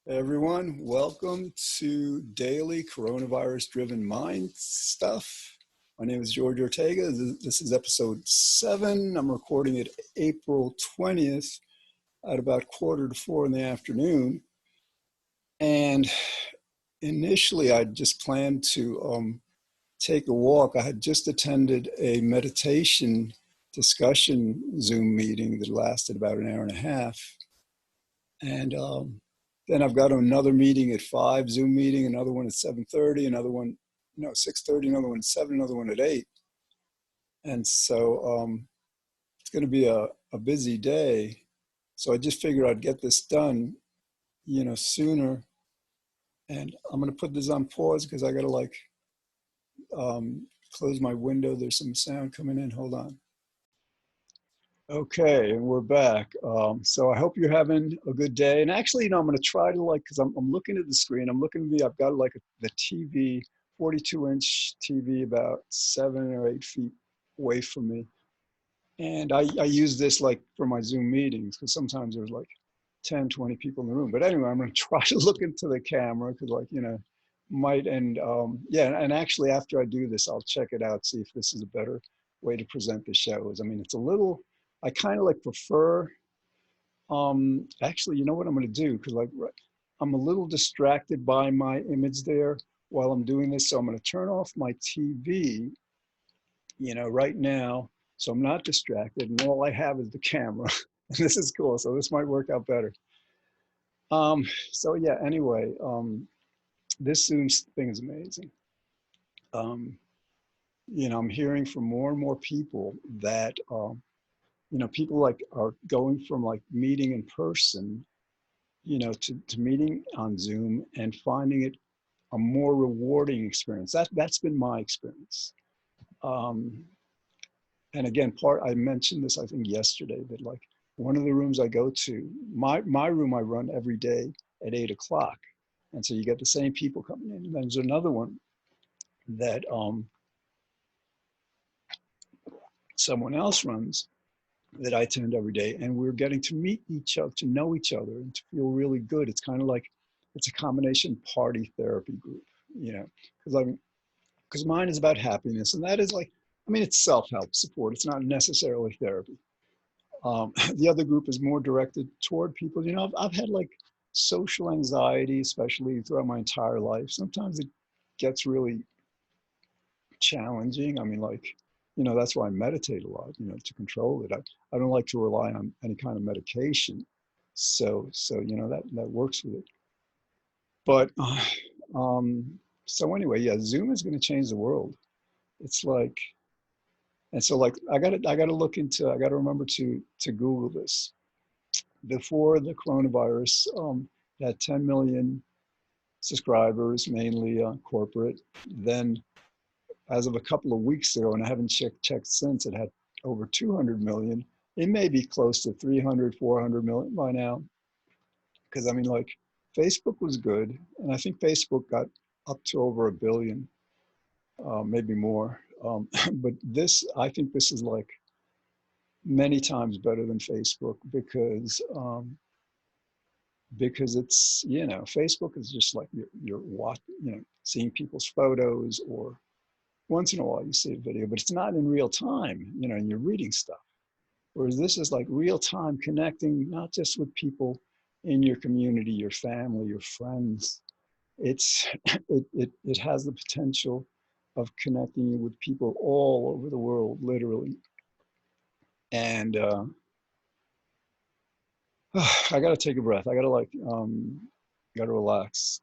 Hey everyone, welcome to Daily Coronavirus Driven Mind Stuff. My name is George Ortega. This is episode 7. I'm recording it April 20th at about 3:45 in the afternoon. And initially, I just planned to take a walk. I had just attended a meditation discussion Zoom meeting that lasted about an hour and a half. And then I've got another meeting at 5, Zoom meeting, another one at 7:30, another one, 6:30, another one at 7, another one at 8. And so it's going to be a busy day. So I just figured I'd get this done, sooner. And I'm going to put this on pause because I got to close my window. There's some sound coming in. Hold on. Okay, and we're back. So I hope you're having a good day. And actually, I'm going to try to because I'm looking at the screen. I'm looking at I've got the TV, 42-inch TV about 7 or 8 feet away from me. And I use this for my Zoom meetings because sometimes there's 10, 20 people in the room. But anyway, I'm going to try to look into the camera because might. And yeah, and actually after I do this, I'll check it out, see if this is a better way to present the shows. I mean, it's a little, I kind of prefer, actually, you know what I'm going to do? Because I'm a little distracted by my image there while I'm doing this. So I'm going to turn off my TV, right now. So I'm not distracted. And all I have is the camera. And this is cool. So this might work out better. So yeah, anyway, this Zoom thing is amazing. I'm hearing from more and more people that, people are going from meeting in person, to meeting on Zoom and finding it a more rewarding experience. That's been my experience. And again, I mentioned this, I think yesterday, that one of the rooms I go to, my room I run every day at 8 o'clock. And so you get the same people coming in. And then there's another one that someone else runs that I attend every day, and we're getting to meet each other, to know each other, and to feel really good. It's kind of it's a combination party therapy group, because mine is about happiness, and that is it's self-help support. It's not necessarily therapy. The other group is more directed toward people. I've had social anxiety, especially throughout my entire life. Sometimes it gets really challenging. I mean, that's why I meditate a lot, to control it. I don't like to rely on any kind of medication. So that works with it. But, so anyway, yeah, Zoom is going to change the world. It's and so I got to remember to Google this. Before the coronavirus, had 10 million subscribers, mainly corporate. Then as of a couple of weeks ago, and I haven't checked since, it had over 200 million. It may be close to 300, 400 million by now. Because Facebook was good, and I think Facebook got up to over 1 billion, maybe more. But I think this is many times better than Facebook because it's, Facebook is just you're watching, seeing people's photos, or once in a while you see a video, but it's not in real time, and you're reading stuff. Whereas this is real time connecting, not just with people in your community, your family, your friends. It has the potential of connecting you with people all over the world, literally. And I got to take a breath. I got to got to relax.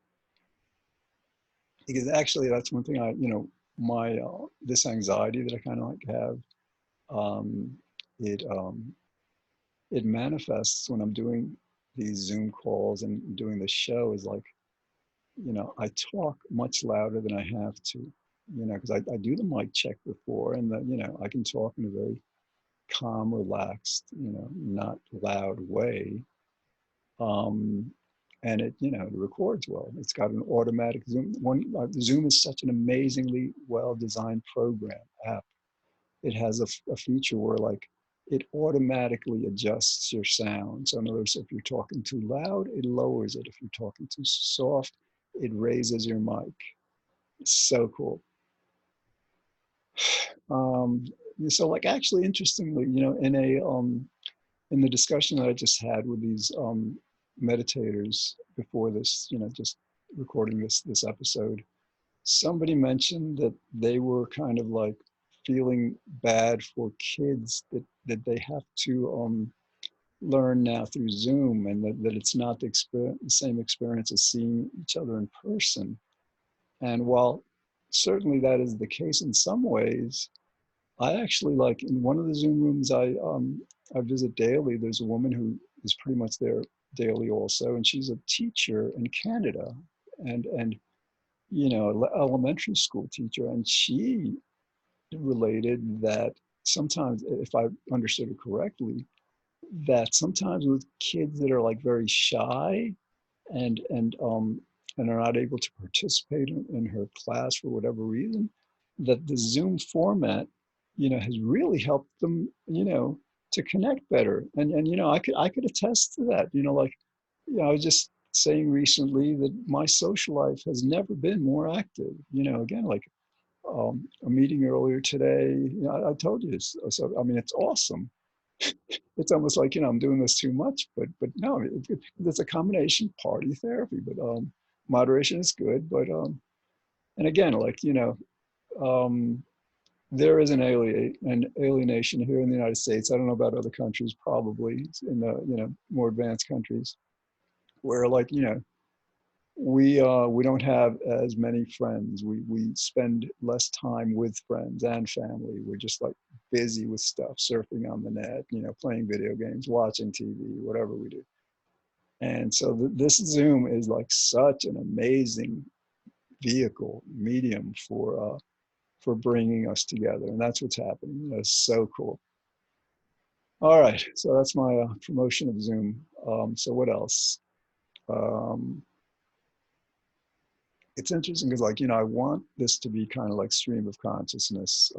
Because actually that's one thing my, this anxiety that I kind of have, um, it, it manifests when I'm doing these Zoom calls and doing the show is I talk much louder than I have to, because I do the mic check before, and I can talk in a very calm, relaxed, not loud way. And it records well. It's got an automatic Zoom. Zoom is such an amazingly well-designed program app. It has a feature where it automatically adjusts your sound. So in other words, if you're talking too loud, it lowers it. If you're talking too soft, it raises your mic. It's so cool. Um, so like actually interestingly, in the discussion that I just had with these meditators before this, just recording this episode, somebody mentioned that they were kind of like feeling bad for kids that they have to learn now through Zoom, and that it's not the same experience as seeing each other in person. And while certainly that is the case in some ways, I actually like in one of the Zoom rooms I visit daily, there's a woman who is pretty much there daily also, and she's a teacher in Canada, and elementary school teacher, and she related that sometimes, if I understood it correctly, that sometimes with kids that are like very shy and are not able to participate in her class for whatever reason, that the Zoom format, has really helped them, to connect better. And I could attest to that. I was just saying recently that my social life has never been more active. Again, like a meeting earlier today. I told you, so I mean, it's awesome. It's almost like I'm doing this too much, but no, it's a combination party therapy. But moderation is good. But and again, like there is an alienation here in the United States. I don't know about other countries, probably in the more advanced countries, where like we don't have as many friends. We spend less time with friends and family. We're just like busy with stuff, surfing on the net, playing video games, watching TV, whatever we do. And so this Zoom is like such an amazing vehicle, medium for bringing us together, and that's what's happening. It's so cool. All right, so that's my promotion of Zoom. So what else? Um, it's interesting because like I want this to be kind of like stream of consciousness,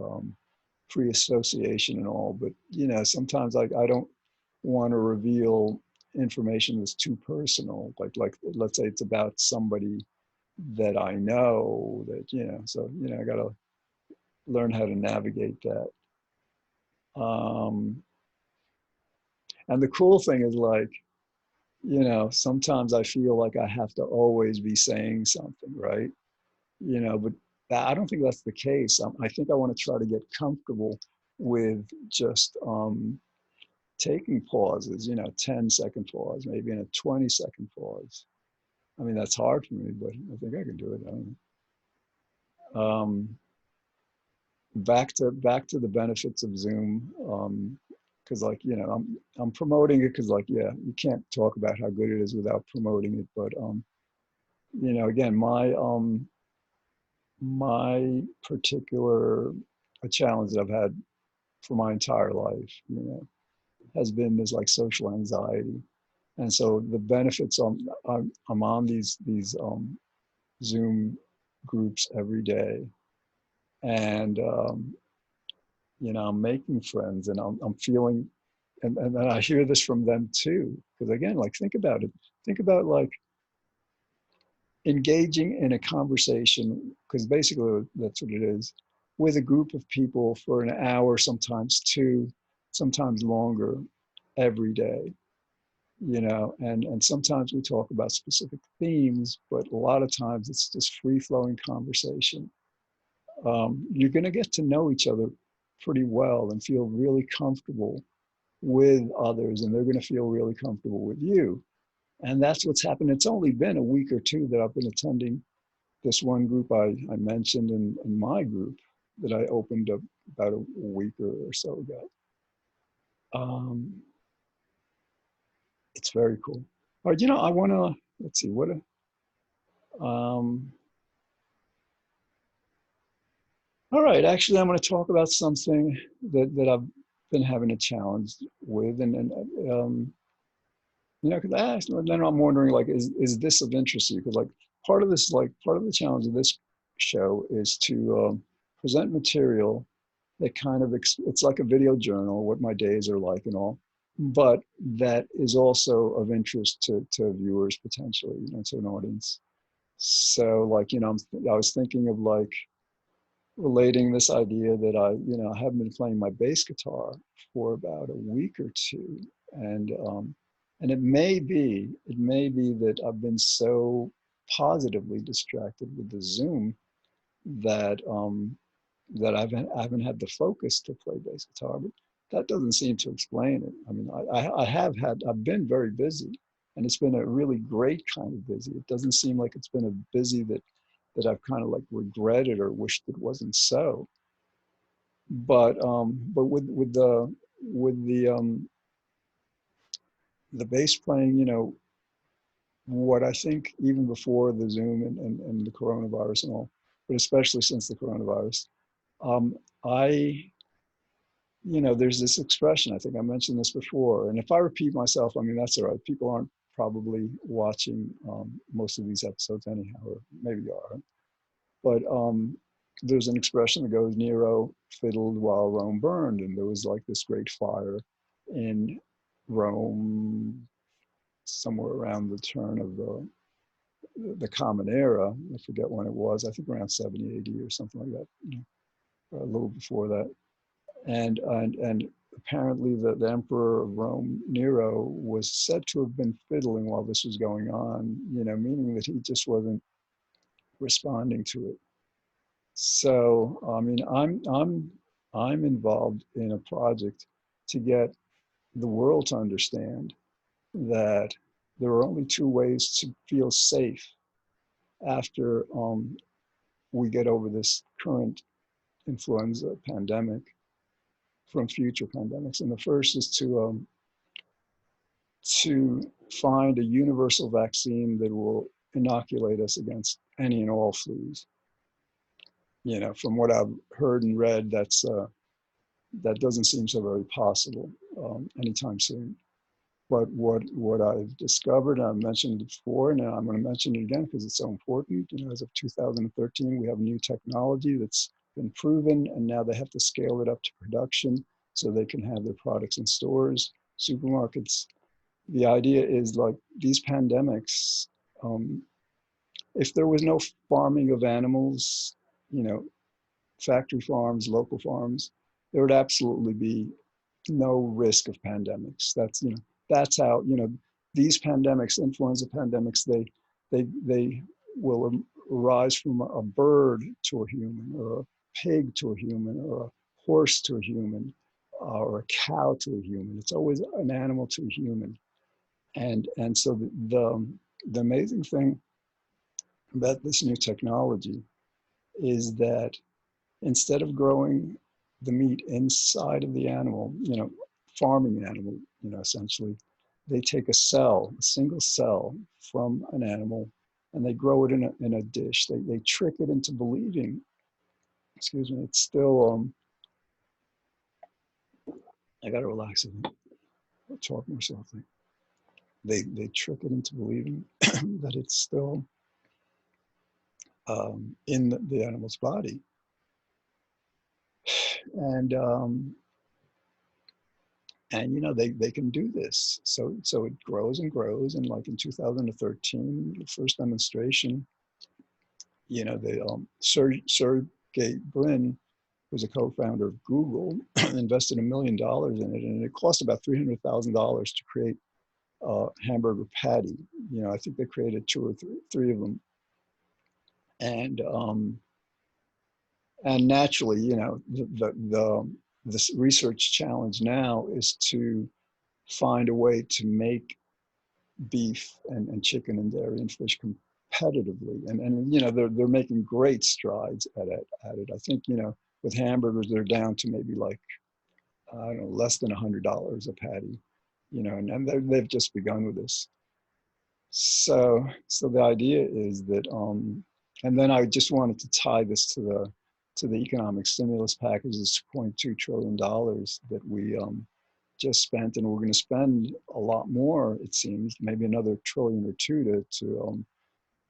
free association and all, but sometimes like I don't want to reveal information that's too personal, like let's say it's about somebody that I know, that so I got to learn how to navigate that. And the cool thing is like sometimes I feel like I have to always be saying something, right? But I don't think that's the case. I think I want to try to get comfortable with just taking pauses, 10-second pause, maybe in a 20-second pause. I mean, that's hard for me, but I think I can do it. I don't know. Back to the benefits of Zoom. Because like, I'm promoting it because like, yeah, you can't talk about how good it is without promoting it. But again, my particular a challenge that I've had for my entire life, has been this like social anxiety. And so the benefits, I'm on these Zoom groups every day, and I'm making friends, and I'm feeling, and I hear this from them too. Because again, like think about it. Think about like engaging in a conversation, because basically that's what it is, with a group of people for an hour, sometimes two, sometimes longer, every day. And sometimes we talk about specific themes, but a lot of times it's just free flowing conversation. You're going to get to know each other pretty well and feel really comfortable with others, and they're going to feel really comfortable with you. And that's what's happened. It's only been a week or two that I've been attending this one group I mentioned in my group that I opened up about a week or so ago. It's very cool. All right, I want to, let's see, um, all right, actually, I'm going to talk about something that I've been having a challenge with. And because then I'm wondering, like, is this of interest to you? Because, like, part of this, like, part of the challenge of this show is to present material that kind of, it's like a video journal, what my days are like and all, but that is also of interest to viewers potentially, you know, to an audience. So like, you know, I was thinking of like relating this idea that you know, I haven't been playing my bass guitar for about a week or two. And it may be that I've been so positively distracted with the Zoom that, I haven't had the focus to play bass guitar, but that doesn't seem to explain it. I mean, I've been very busy, and it's been a really great kind of busy. It doesn't seem like it's been a busy that I've kind of like regretted or wished it wasn't so. But with the bass playing, you know, what I think even before the Zoom and the coronavirus and all, but especially since the coronavirus, um, I, you know, there's this expression, I think I mentioned this before, and if I repeat myself, I mean, that's all right. People aren't probably watching most of these episodes anyhow, or maybe you are. But there's an expression that goes, Nero fiddled while Rome burned. And there was like this great fire in Rome somewhere around the turn of the Common Era. I forget when it was. I think around 70 AD or something like that, you know, a little before that. And apparently the emperor of Rome, Nero, was said to have been fiddling while this was going on, you know, meaning that he just wasn't responding to it. So, I mean, I'm involved in a project to get the world to understand that there are only two ways to feel safe after we get over this current influenza pandemic from future pandemics. And the first is to find a universal vaccine that will inoculate us against any and all flus. You know, from what I've heard and read, that doesn't seem so very possible anytime soon. But what I've discovered, and I've mentioned it before, and I'm going to mention it again because it's so important. You know, as of 2013, we have new technology that's been proven, and now they have to scale it up to production so they can have their products in stores, supermarkets. The idea is like these pandemics. If there was no farming of animals, you know, factory farms, local farms, there would absolutely be no risk of pandemics. That's, you know, that's how, you know, these pandemics, influenza pandemics, they will arise from a bird to a human, or a pig to a human, or a horse to a human, or a cow to a human. It's always an animal to a human. And so the amazing thing about this new technology is that instead of growing the meat inside of the animal, you know, farming the animal, you know, essentially, they take a cell, a single cell from an animal, and they grow it in a dish. They trick it into believing, excuse me, it's still, I gotta relax and talk more softly. They trick it into believing that it's still in the animal's body. And you know, they can do this, so it grows and grows. And like in 2013, the first demonstration, you know, Sergey Brin, who's a co-founder of Google, invested $1 million in it, and it cost about $300,000 to create a hamburger patty. You know, I think they created two or three of them. And naturally, you know, this research challenge now is to find a way to make beef and chicken and dairy and fish competitively. And you know, they're making great strides at it. I think, you know, with hamburgers, they're down to maybe like, I don't know, less than $100 a patty, you know, and they've just begun with this. So the idea is that, and then I just wanted to tie this to the economic stimulus package, this $2.2 trillion that we just spent, and we're going to spend a lot more, it seems, maybe another trillion or two to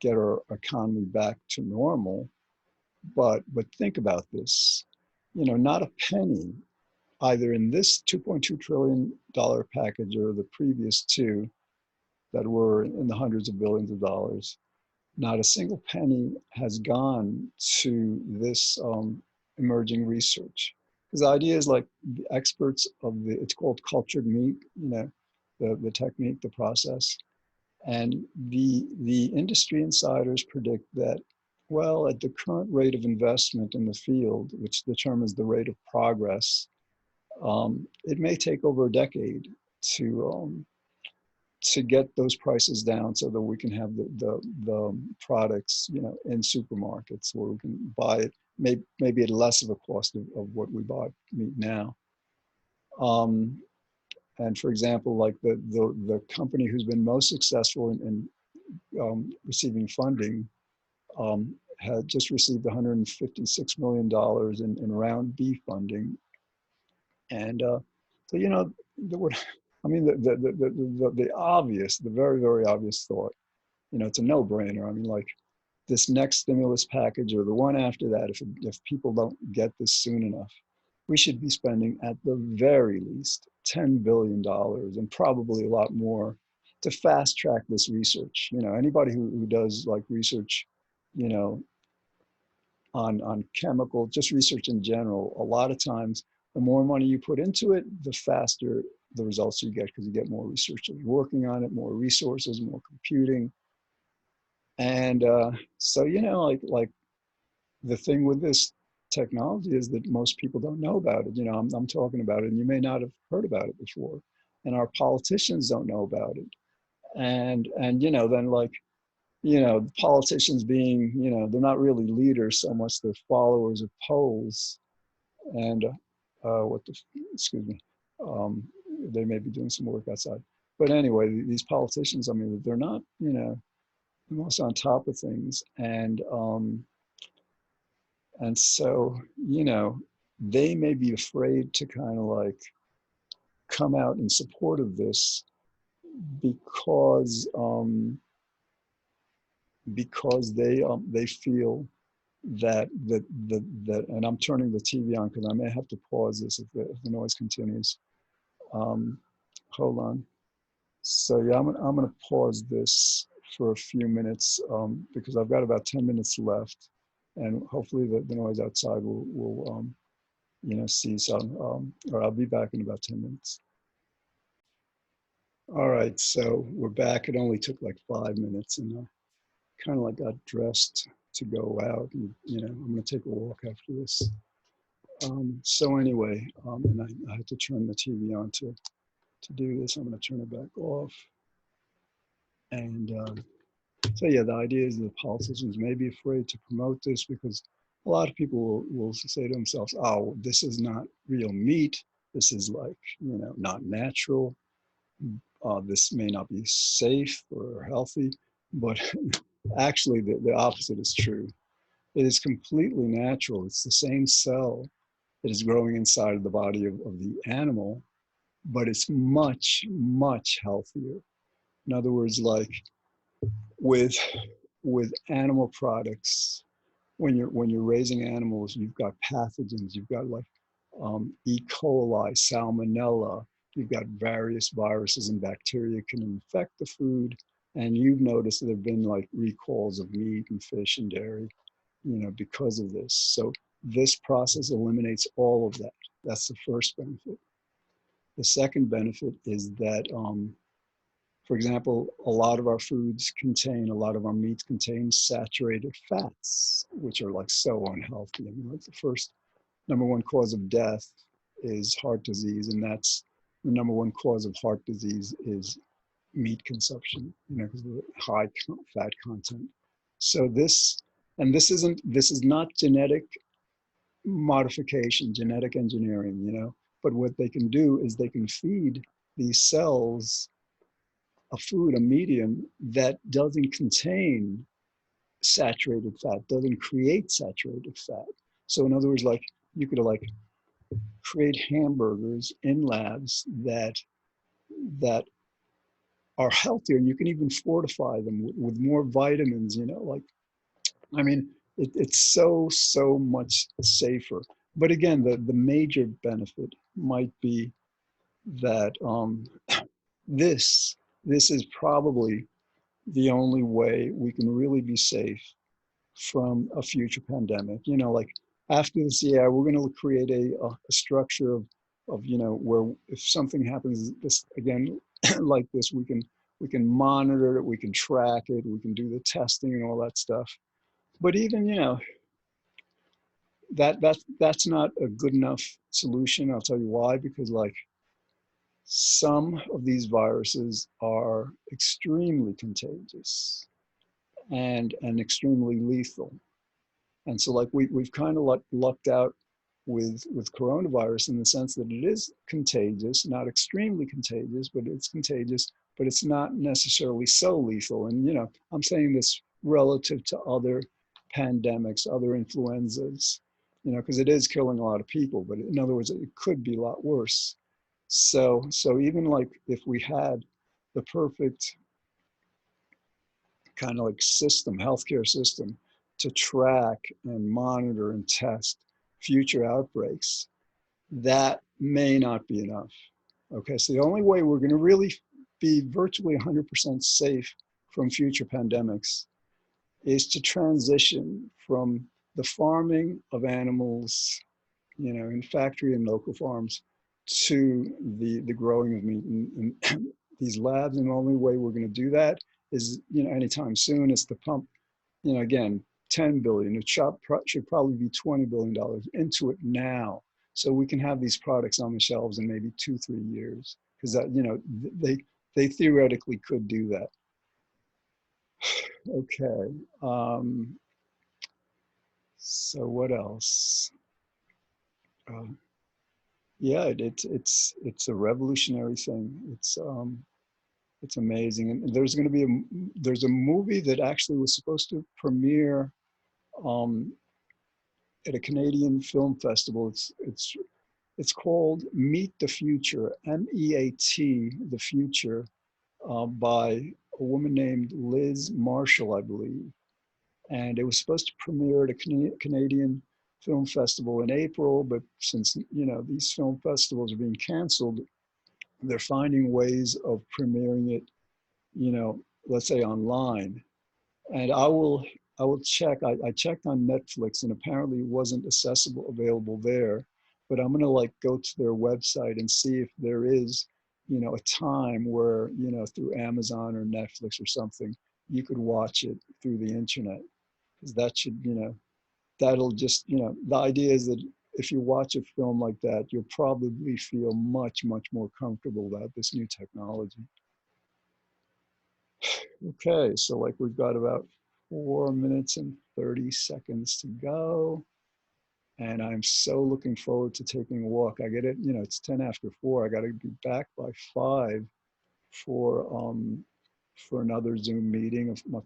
get our economy back to normal. But think about this. not a penny, either in this $2.2 trillion package or the previous two that were in the hundreds of billions of dollars. Not a single penny has gone to this emerging research. Because the idea is like the experts of it's called cultured meat, the technique, the process. And the industry insiders predict that, well, at the current rate of investment in the field, which determines the rate of progress, it may take over a decade to get those prices down so that we can have the products, in supermarkets where we can buy it maybe at less of a cost of what we buy meat now. And for example, like the company who's been most successful in receiving funding had just received $156 million in round B funding. And so, I mean, the obvious, the very, very obvious thought, it's a no-brainer. I mean, like this next stimulus package or the one after that, if people don't get this soon enough, we should be spending at the very least $10 billion and probably a lot more to fast track this research. Anybody who does like research, you know, on chemical, just research in general, a lot of times, the more money you put into it, the faster the results you get, because you get more researchers working on it, more resources, more computing. And so, like the thing with this technology is that most people don't know about it. I'm talking about it, and you may not have heard about it before. And our politicians don't know about it. And then like, the politicians being, they're not really leaders so much, they're followers of polls. And excuse me, they may be doing some work outside. But anyway, these politicians, I mean, they're not, the most on top of things. And so, they may be afraid to kind of like come out in support of this because they feel that and I'm turning the TV on because I may have to pause this if the noise continues. Hold on. So yeah, I'm gonna pause this for a few minutes because I've got about 10 minutes left, and hopefully the noise outside will cease. Or I'll be back in about 10 minutes. All right, so we're back. It only took like 5 minutes, and kind of like got dressed to go out, and I'm gonna take a walk after this. So anyway, and I had to turn the TV on to do this. I'm gonna turn it back off. And so yeah, the idea is that politicians may be afraid to promote this because a lot of people will say to themselves, oh, this is not real meat. This is like, not natural. This may not be safe or healthy, but actually the opposite is true. It is completely natural. It's the same cell that is growing inside of the body of the animal, but it's much, much healthier. In other words, like with animal products, when you're raising animals, you've got pathogens, you've got like E. coli, salmonella, you've got various viruses and bacteria can infect the food. And you've noticed that there have been like recalls of meat and fish and dairy, because of this. So this process eliminates all of that. That's the first benefit. The second benefit is that, for example, a lot of our meats contain saturated fats, which are like so unhealthy. I mean, like the first number one cause of death is heart disease, and that's the number one cause of heart disease is meat consumption, because of the high fat content. So this is not genetic modification, genetic engineering, but what they can do is they can feed these cells a food, a medium that doesn't contain saturated fat, doesn't create saturated fat. So in other words, like you could like create hamburgers in labs that are healthier, and you can even fortify them with more vitamins, like, I mean, it's so much safer. but again, the major benefit might be that this this is probably the only way we can really be safe from a future pandemic. You know, like after this, yeah, we're going to create a structure of, you know, where if something happens this again, like this, we can monitor it, we can track it, we can do the testing and all that stuff. But even, you know, that's not a good enough solution. I'll tell you why, because like some of these viruses are extremely contagious and extremely lethal. And so like we've kind of lucked out with coronavirus in the sense that it is contagious, not extremely contagious, but it's contagious, but it's not necessarily so lethal. And, you know, I'm saying this relative to other pandemics, other influenzas, you know, because it is killing a lot of people, but in other words, it could be a lot worse. So even like if we had the perfect kind of like system, healthcare system, to track and monitor and test future outbreaks, that may not be enough. Okay, so the only way we're going to really be virtually 100% safe from future pandemics is to transition from the farming of animals, you know, in factory and local farms, to the growing of meat in these labs. And the only way we're going to do that is, you know, anytime soon is to pump, you know, again, 10 billion, it should probably be $20 billion into it now. So we can have these products on the shelves in maybe 2, 3 years. Because that, you know, they theoretically could do that. Okay. So what else? Uh, yeah, it's a revolutionary thing. It's amazing. And there's a movie that actually was supposed to premiere um, at a Canadian film festival. It's called Meet the Future, MEAT, The Future, by a woman named Liz Marshall, I believe. And it was supposed to premiere at a Canadian film festival in April, but since, you know, these film festivals are being canceled, they're finding ways of premiering it, you know, let's say online. And I will check. I checked on Netflix and apparently it wasn't available there. But I'm gonna like go to their website and see if there is, you know, a time where, you know, through Amazon or Netflix or something, you could watch it through the internet. Because that should, you know, that'll just, you know, the idea is that if you watch a film like that, you'll probably feel much, much more comfortable about this new technology. Okay, so like we've got about 4 minutes and 30 seconds to go. And I'm so looking forward to taking a walk. I get it, you know, it's 10 after 4. I got to be back by 5 for another Zoom meeting. Of my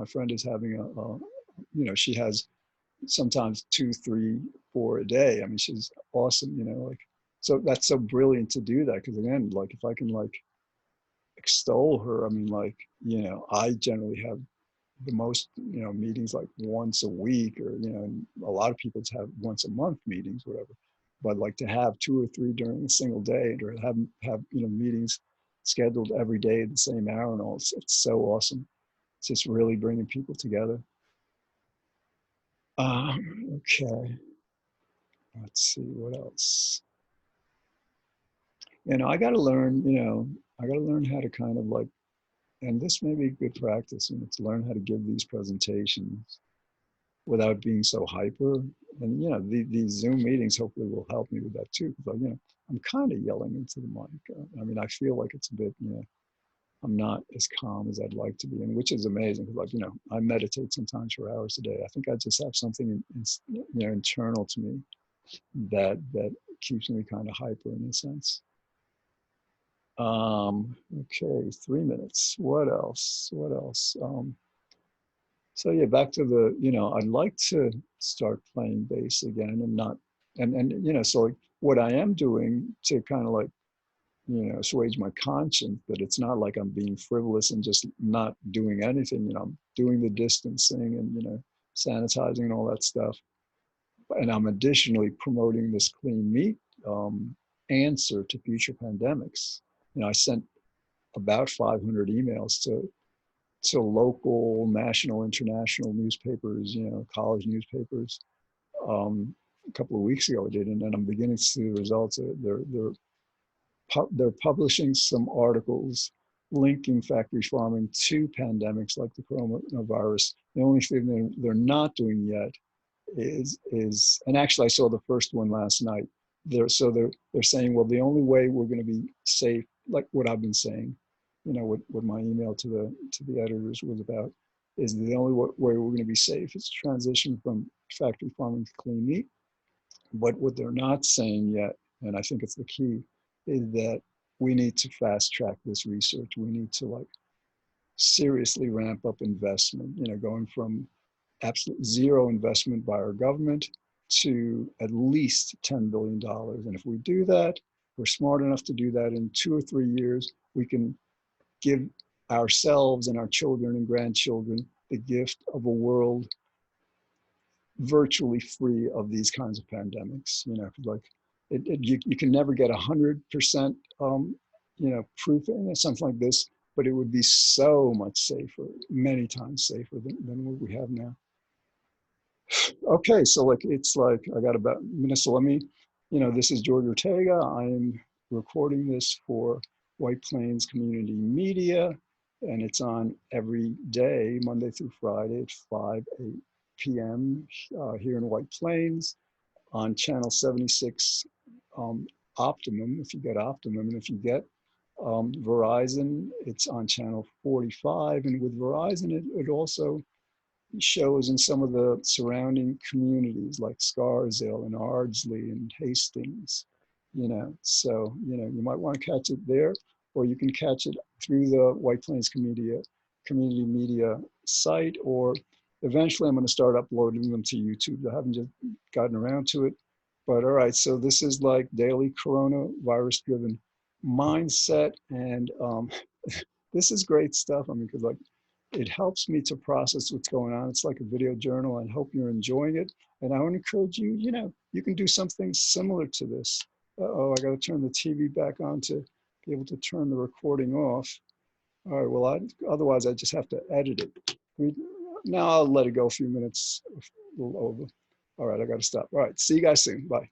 friend is having you know, she has sometimes 2, 3, 4 a day. I mean, she's awesome, you know, like, so that's so brilliant to do that. Because again, like if I can like extol her, I mean, like, you know, I generally have the most, you know, meetings like once a week, or, you know, a lot of people have once a month meetings, whatever. But like to have 2 or 3 during a single day, or have, you know, meetings scheduled every day at the same hour and all, it's so awesome. It's just really bringing people together. Okay, let's see what else. You know, I got to learn how to kind of like, and this may be good practice, you know, to learn how to give these presentations without being so hyper. And, you know, these Zoom meetings hopefully will help me with that too. Because, you know, I'm kind of yelling into the mic. I mean, I feel like it's a bit, you know, I'm not as calm as I'd like to be, and which is amazing. Because, like, you know, I meditate sometimes for hours a day. I think I just have something, you know, internal to me that keeps me kind of hyper in a sense. Okay, 3 minutes. What else? What else? So yeah, back to the, you know, I'd like to start playing bass again and not, and you know, so like what I am doing to kind of like, you know, assuage my conscience, that it's not like I'm being frivolous and just not doing anything, you know, I'm doing the distancing and, you know, sanitizing and all that stuff. And I'm additionally promoting this clean meat answer to future pandemics. You know, I sent about 500 emails to local, national, international newspapers, you know, college newspapers. A couple of weeks ago I did, and I'm beginning to see the results. They're publishing some articles linking factory farming to pandemics like the coronavirus. The only thing they're not doing yet is, and actually I saw the first one last night. They're saying, well, the only way we're going to be safe, like what I've been saying, you know, what my email to the editors was about, is the only way we're going to be safe is to transition from factory farming to clean meat. But what they're not saying yet, and I think it's the key, is that we need to fast track this research. We need to like seriously ramp up investment, you know, going from absolute zero investment by our government to at least $10 billion. And if we do that, we're smart enough to do that in 2 or 3 years, we can give ourselves and our children and grandchildren the gift of a world virtually free of these kinds of pandemics. You know, like you can never get 100%, you know, proof in something like this, but it would be so much safer, many times safer than what we have now. Okay, so like it's like I got about minutes. So let me, you know, this is George Ortega. I'm recording this for White Plains Community Media, and it's on every day, Monday through Friday at 8 p.m. Here in White Plains on channel 76 Optimum, if you get Optimum, and if you get Verizon, it's on channel 45. And with Verizon, it also shows in some of the surrounding communities like Scarsdale and Ardsley and Hastings, you know. So, you know, you might want to catch it there, or you can catch it through the White Plains Community Media site, or eventually I'm going to start uploading them to YouTube. I haven't just gotten around to it, but all right. So this is like daily coronavirus driven mindset. And this is great stuff. I mean, because like, it helps me to process what's going on. It's like a video journal, and I hope you're enjoying it. And I want to encourage you, you know, you can do something similar to this. Oh, I got to turn the TV back on to be able to turn the recording off. All right, well, otherwise I just have to edit it. Now I'll let it go a few minutes, a little over. All right, I got to stop. All right, see you guys soon. Bye.